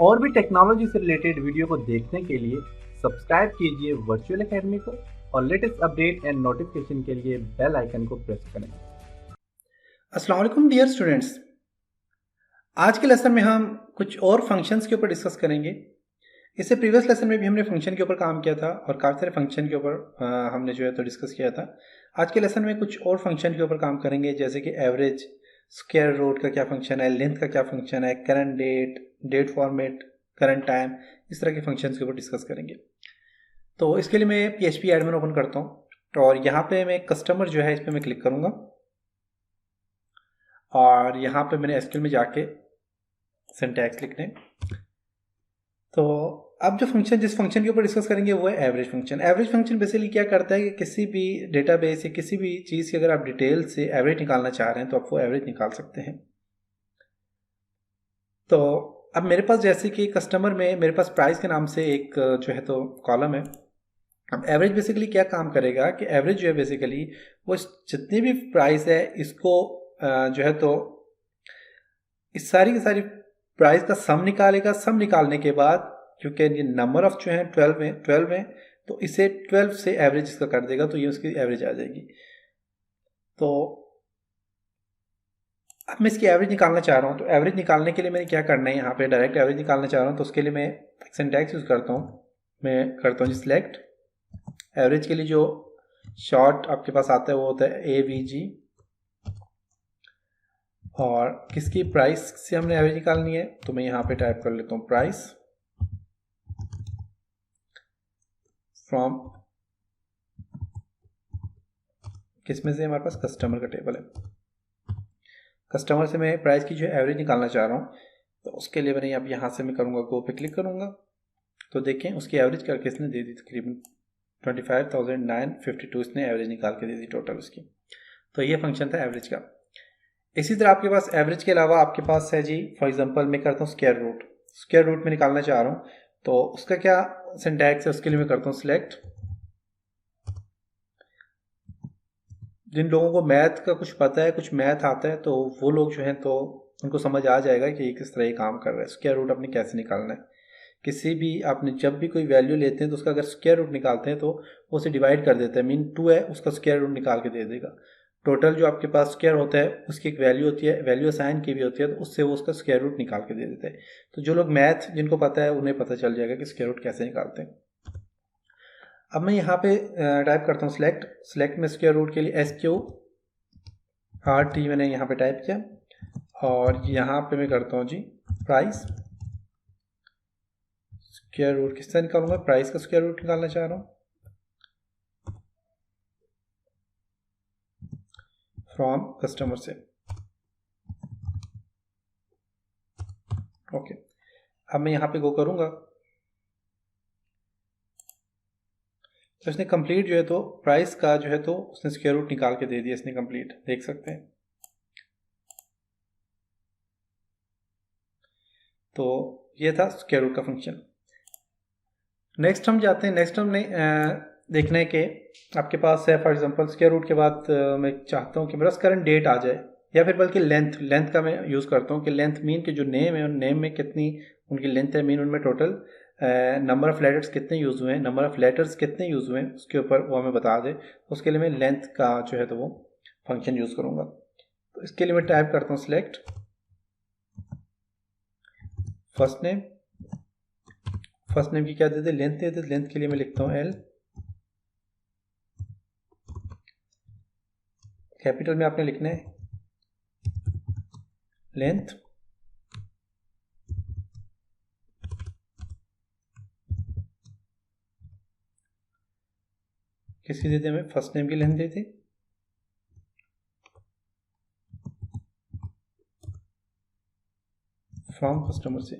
और भी टेक्नोलॉजी से रिलेटेड वीडियो को देखने के लिए सब्सक्राइब कीजिए वर्चुअल एकेडमी को और लेटेस्ट अपडेट एंड नोटिफिकेशन के लिए बेल आइकन को प्रेस करें। अस्सलाम वालेकुम डियर स्टूडेंट्स, आज के लेसन में हम कुछ और फंक्शंस के ऊपर डिस्कस करेंगे। इससे प्रीवियस लेसन में भी हमने फंक्शन के ऊपर काम किया था और काफ़ी सारे फंक्शन के ऊपर हमने जो है तो डिस्कस किया था। आज के लेसन में कुछ और फंक्शन के ऊपर काम करेंगे, जैसे कि एवरेज, स्क्वायर रूट का क्या फंक्शन है, लेंथ का क्या फंक्शन है, current date, date format, current time, इस तरह के फंक्शन के ऊपर डिस्कस करेंगे। तो इसके लिए मैं PHP एडमिन ओपन करता हूँ और यहाँ पे मैं कस्टमर जो है इस पर मैं क्लिक करूँगा और यहाँ पे मैंने SQL में जाके सिंटैक्स लिखने। तो अब जो फंक्शन, जिस फंक्शन के ऊपर डिस्कस करेंगे वो है average function. Average function basically क्या करता है कि किसी भी डेटाबेस या किसी भी चीज़ की अगर आप डिटेल से एवरेज निकालना चाह रहे हैं तो आप वो एवरेज निकाल सकते हैं। तो अब मेरे पास जैसे कि कस्टमर में मेरे पास प्राइस के नाम से एक जो है तो कॉलम है। अब एवरेज बेसिकली क्या काम करेगा कि एवरेज जो है बेसिकली वो जितनी भी प्राइस है इसको जो है तो इस सारी की सारी प्राइस का सम निकालेगा। सम निकालने के बाद क्योंकि ये नंबर ऑफ जो है 12 में तो इसे 12 से एवरेज इसका कर देगा तो ये उसकी एवरेज आ जाएगी। तो अब मैं इसकी एवरेज निकालना चाह रहा हूँ, तो एवरेज निकालने के लिए मैंने क्या करना है, यहाँ पे डायरेक्ट एवरेज निकालना चाह रहा हूँ तो उसके लिए मैं सिंटैक्स यूज़ करता हूँ। मैं करता हूँ जी सिलेक्ट। एवरेज के लिए जो शॉर्ट आपके पास आता है वो होता है AVG और किसकी प्राइस से हमने एवरेज निकालनी है तो मैं यहाँ पे टाइप कर लेता हूँ प्राइस फ्रॉम, किसमें से हमारे पास कस्टमर का टेबल है। कस्टमर से मैं प्राइस की जो एवरेज निकालना चाह रहा हूँ तो उसके लिए मैंने अब यहाँ से मैं करूँगा गो पे क्लिक करूँगा तो देखें उसकी एवरेज करके इसने दे दी तकरीबन 25,952 इसने एवरेज निकाल के दे दी टोटल उसकी। तो ये फंक्शन था एवरेज का। इसी तरह आपके पास एवरेज के अलावा आपके पास है जी, फॉर एग्जांपल मैं करता हूँ स्क्वायर रूट। स्क्वायर रूट में निकालना चाह रहा हूँ तो उसका क्या सिंटैक्स है, उसके लिए मैं करता हूँ सिलेक्ट। जिन लोगों को मैथ का कुछ पता है, कुछ मैथ आता है तो वो लोग जो हैं तो उनको समझ आ जाएगा कि ये किस तरह ये काम कर रहा है। स्क्वायर रूट आपने कैसे निकालना है। किसी भी आपने जब भी कोई वैल्यू लेते हैं तो उसका अगर स्क्वायर रूट निकालते हैं तो वो उसे डिवाइड कर देता है। मीन 2 है उसका स्क्वायर रूट निकाल के दे देगा। टोटल जो आपके पास स्क्वायर होता है उसकी एक वैल्यू होती है, वैल्यू असाइन की भी होती है, तो उससे वो उसका स्क्वायर रूट निकाल के दे देता है। तो जो लोग मैथ जिनको पता है उन्हें पता चल जाएगा कि स्क्वायर रूट कैसे निकालते हैं। अब मैं यहाँ पे टाइप करता हूँ सिलेक्ट। सिलेक्ट में स्क्वायर रूट के लिए SQRT मैंने यहाँ पे टाइप किया और यहाँ पे मैं करता हूँ जी प्राइस। स्क्वायर रूट किस तरह निकालूंगा, प्राइस का स्क्वायर रूट निकालना चाह रहा हूँ फ्रॉम कस्टमर से। ओके, अब मैं यहाँ पे गो करूँगा तो इसने कंप्लीट जो है तो प्राइस का जो है तो उसने स्क्वायर रूट निकाल के दे दिया इसने कंप्लीट, देख सकते हैं। तो ये था स्क्वायर रूट का फंक्शन। नेक्स्ट हम जाते हैं, नेक्स्ट हमने देखना है कि आपके पास है फॉर एग्जांपल स्क्वायर रूट के बाद मैं चाहता हूँ कि मेरा करंट डेट आ जाए या फिर बल्कि लेंथ का मैं यूज़ करता हूँ कि लेंथ मीन के जो नेम है उन नेम में कितनी उनकी लेंथ है, मीन उनमें टोटल नंबर ऑफ़ लेटर्स कितने यूज़ हुए हैं, नंबर ऑफ़ लेटर्स कितने यूज़ हुए हैं उसके ऊपर वो हमें बता दे। उसके लिए मैं लेंथ का जो है तो वो फंक्शन यूज़ करूँगा। तो इसके लिए मैं टाइप करता हूँ select first name. First name की क्या देते, लेंथ देते, लेंथ के लिए मैं लिखता हूँ L। कैपिटल में आपने लिखना है लेंथ। किसकी देते हमें, फर्स्ट नेम की लेंथ देते। फ्रॉम कस्टमर से।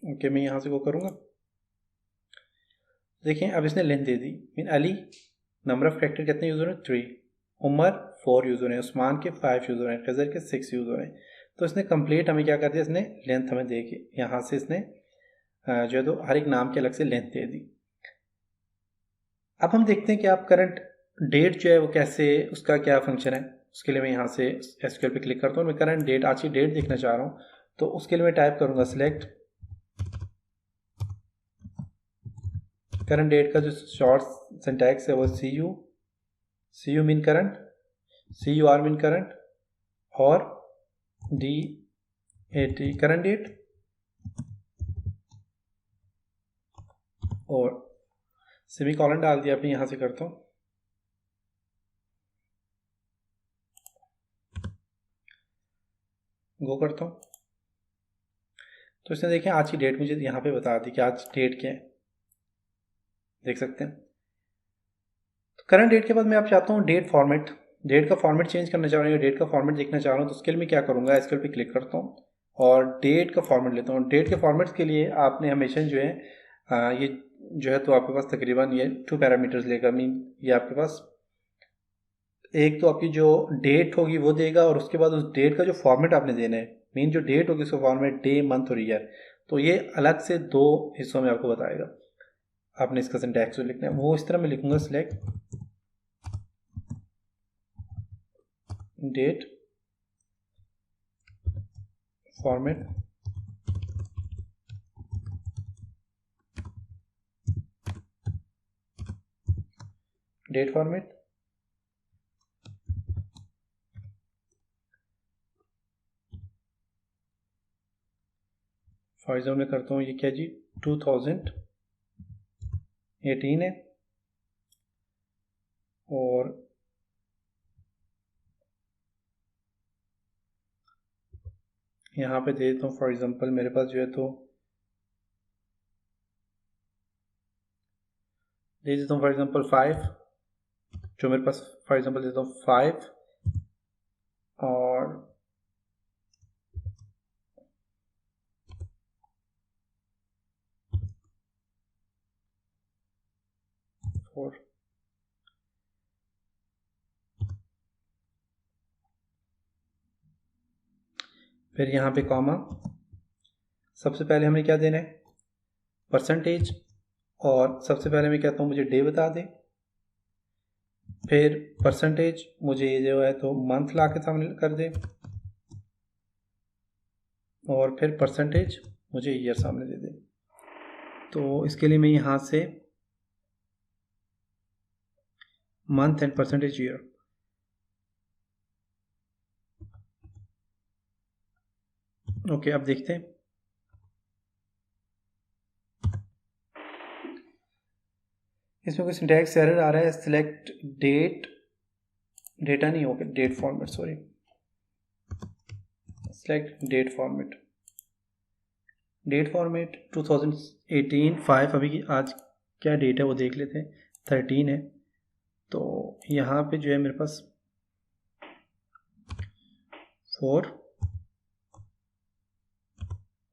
ओके, मैं यहाँ से वो करूँगा। देखिए अब इसने length they the. Mean Ali number of character कितने यूज़ हो रहे हैं, 3। उमर 4 यूज़ हो रहे हैं, उस्मान के 5 यूज़ हो रहे हैं, खजर के 6 यूज़ हो रहे हैं। तो इसने कंप्लीट हमें क्या कर दिया, इसने लेंथ हमें दे के यहाँ से इसने जो है तो हर एक नाम के अलग से लेंथ दे दी। अब हम देखते हैं कि आप करंट डेट जो है वो कैसे, उसका क्या फंक्शन है। उसके लिए मैं यहाँ से एसक्यूएल पे क्लिक करता हूँ। मैं करंट डेट, आज की डेट देखना चाह रहा हूँ, तो उसके लिए मैं टाइप करूँगा सिलेक्ट करंट डेट का जो शॉर्ट सिंटैक्स है वो C U mean current, CUR mean current, और DAT करंट डेट, और सेमीकोलन डाल दिया। अपने यहाँ से करता हूँ, गो करता हूँ, तो इसने देखें आज की डेट मुझे यहाँ पे बता दी कि आज डेट क्या है, देख सकते हैं। तो करंट डेट के बाद मैं आप चाहता हूँ डेट फॉर्मेट, डेट का फॉर्मेट चेंज करना चाह रहा हूँ, डेट का फॉर्मेट देखना चाह रहा हूँ, तो उसके लिए मैं क्या करूँगा, एसक्यूएल पे क्लिक करता हूँ और डेट का फॉर्मेट लेता हूँ। डेट के फॉर्मेट के लिए आपने हमेशा जो है ये जो है तो आपके पास तकरीबन ये 2 पैरामीटर्स लेगा। मीन ये आपके पास एक तो आपकी जो डेट होगी वो देगा, और उसके बाद उस डेट का जो फॉर्मेट आपने देना है, मीन जो डेट होगी उसका फॉर्मेट डे, मंथ और ईयर, तो ये अलग से 2 हिस्सों में आपको बताएगा। आपने इसका सिंटैक्स जो लिखना है वो इस तरह मैं लिखूंगा, select date format date format, for example मैं करता हूँ ये क्या जी 2018 है, और यहाँ पे दे देता हूँ फॉर एग्जांपल मेरे पास जो है तो दे देता हूँ फॉर एग्जांपल 5, जो मेरे पास फॉर एग्जांपल देता हूँ 5 और 4। फिर यहाँ पे कॉमा, सबसे पहले हमें क्या देना है, परसेंटेज, और सबसे पहले मैं कहता हूँ मुझे डे बता दे, फिर परसेंटेज मुझे ये जो है तो मंथ ला के सामने कर दे, और फिर परसेंटेज मुझे ईयर सामने दे दे। तो इसके लिए मैं यहाँ से month and percentage year, okay अब देखते हैं। इसमें कोई सिंटैक्स एरर आ रहा है, सिलेक्ट डेट, डेटा नहीं होगा, date format, sorry, select date format, date format 2018 5, अभी की आज क्या डेट है वो देख लेते हैं, 13 है। तो यहाँ पे जो है मेरे पास 4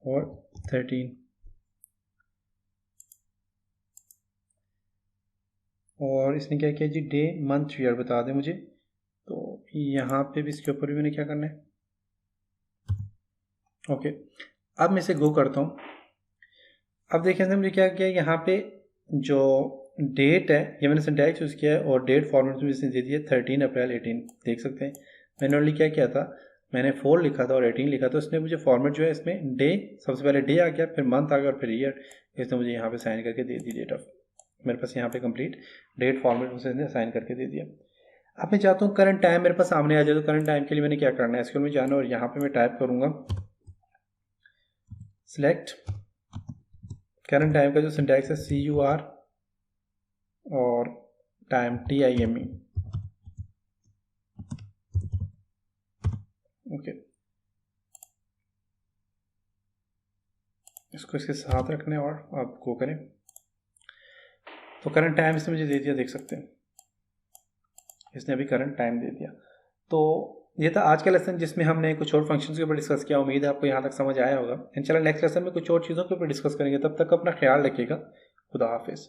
और 13, और इसने क्या किया जी डे मंथ ईयर बता दें मुझे। तो यहाँ पे भी इसके ऊपर भी मैंने क्या करना है, ओके अब मैं इसे गो करता हूँ। अब देखिए हमने क्या किया, यहाँ पे जो डेट है ये मैंने सिंटैक्स यूज़ किया है, और डेट फॉर्मेट में इसने दे दिया 13 अप्रैल 18, देख सकते हैं। मैंने ओनली क्या किया था, मैंने 4 लिखा था और 18 लिखा था, उसने मुझे फॉर्मेट जो है इसमें डे, सबसे पहले डे आ गया, फिर मंथ आ गया और फिर ईयर, इसने मुझे यहाँ पे साइन करके दे दी डेट ऑफ, मेरे पास यहाँ पे कंप्लीट डेट फॉर्मेट मुझे साइन करके दे दिया। अब मैं चाहता हूँ करंट टाइम मेरे पास सामने आ जाए, तो करंट टाइम के लिए मैंने क्या करना है, एसक्यूएल में जाना और यहाँ पे मैं टाइप करूँगा सिलेक्ट करंट टाइम का जो सिंटैक्स है CUR और टाइम TIME, ओके इसको इसके साथ रखने और आप गो करें। तो करंट टाइम इसने मुझे दे दिया, देख सकते हैं इसने अभी करंट टाइम दे दिया। तो ये था आज का लेसन जिसमें हमने कुछ और फंक्शंस के ऊपर डिस्कस किया। उम्मीद है आपको यहाँ तक समझ आया होगा। इंशाल्लाह नेक्स्ट लेसन में कुछ और चीज़ों के ऊपर डिस्कस करेंगे। तब तक अपना ख्याल रखिएगा। खुदा हाफिज़।